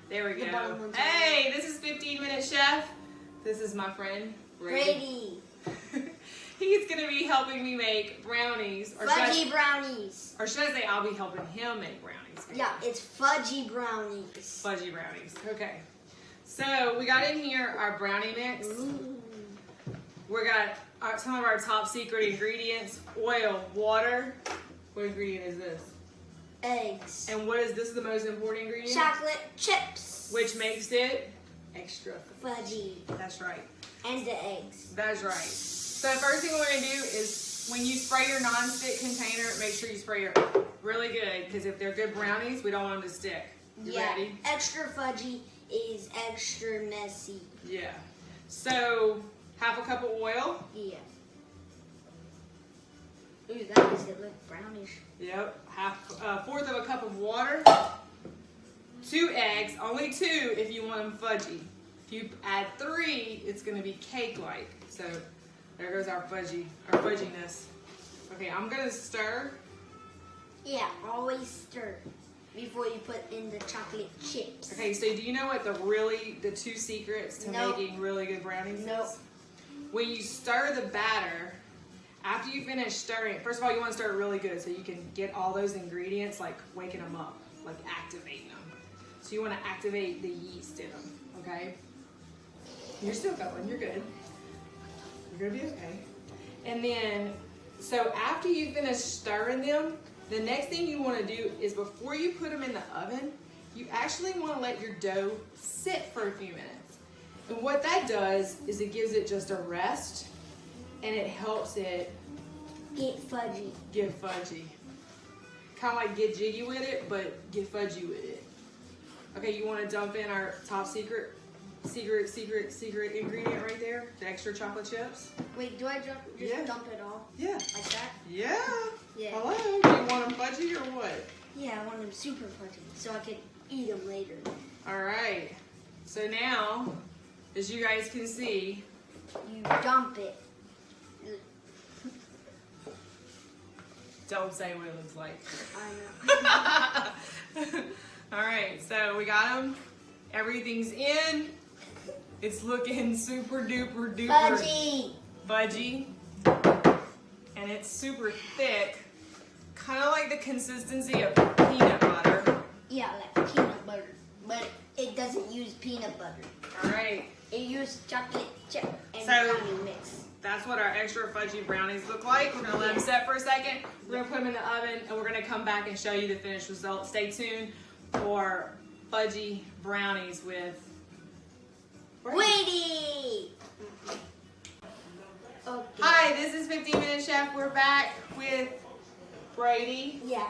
There we go. Hey, this is 15 Minute Chef. This is my friend, Brady. He's going to be helping me make brownies. Fudgy brownies. Or should I say I'll be helping him make brownies? Yeah, it's fudgy brownies. Fudgy brownies. Okay. So we got in here our brownie mix. Ooh. We got some of our top secret ingredients. Oil, water. What ingredient is this? Eggs. And this is the most important ingredient? Chocolate chips. Which makes it extra fudgy. That's right. And the eggs. That's right. So the first thing we're going to do is when you spray your non-stick container, make sure you spray it really good, because if they're good brownies, we don't want them to stick. You ready? Extra fudgy is extra messy. Yeah. So half a cup of oil. Yeah. Ooh, that makes it look brownish. Yep. Fourth of a cup of water. 2 eggs. Only 2 if you want them fudgy. If you add 3, it's going to be cake-like. So there goes our fudginess. Okay, I'm going to stir. Yeah, always stir before you put in the chocolate chips. Okay, so do you know what the 2 secrets to making really good brownies is? When you stir the batter, after you finish stirring, first of all, you want to stir it really good so you can get all those ingredients, like waking them up, like activating them. So you want to activate the yeast in them, okay? You're still going, you're good. You're gonna be okay. And then, so after you finish stirring them, the next thing you want to do is before you put them in the oven, you actually want to let your dough sit for a few minutes. And what that does is it gives it just a rest, and it helps it get fudgy. Get fudgy. Kind of like get jiggy with it, but get fudgy with it. Okay, you want to dump in our top secret ingredient right there, the extra chocolate chips. Wait, do I dump it all? Yeah. Like that? Yeah. Yeah. Hello, do you want them fudgy or what? Yeah, I want them super fudgy so I can eat them later. All right. So now, as you guys can see, you dump it. Don't say what it looks like. I know. All right, so we got them. Everything's in. It's looking super duper duper fudgy. And it's super thick. Kind of like the consistency of peanut butter. Yeah, like peanut butter. But it doesn't use peanut butter. All right. It uses chocolate chip and brownie mix. That's what our extra fudgy brownies look like. We're gonna let them set for a second. We're gonna put them in the oven and we're gonna come back and show you the finished result. Stay tuned for fudgy brownies with Brady. Okay. Hi, this is 15 Minute Chef. We're back with Brady. Yeah.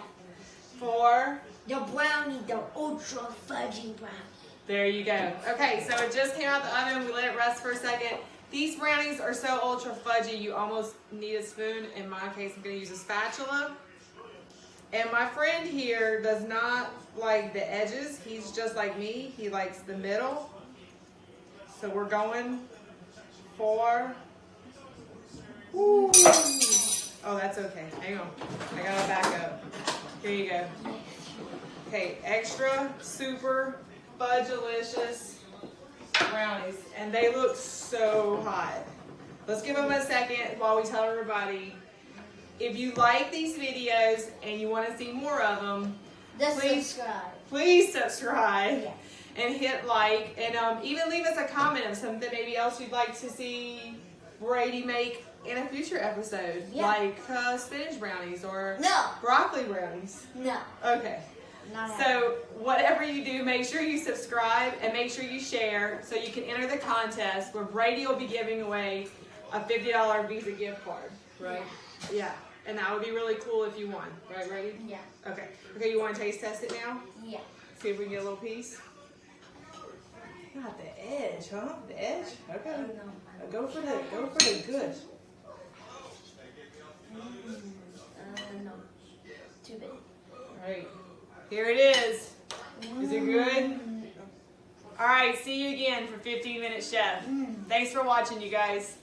For the brownie, the ultra fudgy brownie. There you go. Okay, so it just came out the oven. We let it rest for a second. These brownies are so ultra fudgy, you almost need a spoon. In my case, I'm going to use a spatula. And my friend here does not like the edges. He's just like me. He likes the middle. So we're going for... Ooh. Oh, that's okay. Hang on. I got to back up. Here you go. Okay, extra, super, fudge-delicious brownies, and they look so hot. Let's give them a second while we tell everybody, if you like these videos and you want to see more of them, please subscribe and hit like, and even leave us a comment of something maybe else you'd like to see Brady make in a future episode, like spinach brownies or broccoli brownies. No. Okay. So whatever you do, make sure you subscribe and make sure you share so you can enter the contest where Brady will be giving away a $50 Visa gift card, right? Yeah. And that would be really cool if you won, right, Brady? Yeah. Okay. Okay, you want to taste test it now? Yeah. See if we can get a little piece. Not the edge, huh? The edge? Okay. Go for the good. No. Too big. All right. Here it is. Is it good? All right, see you again for 15 Minute Chef. Thanks for watching, you guys.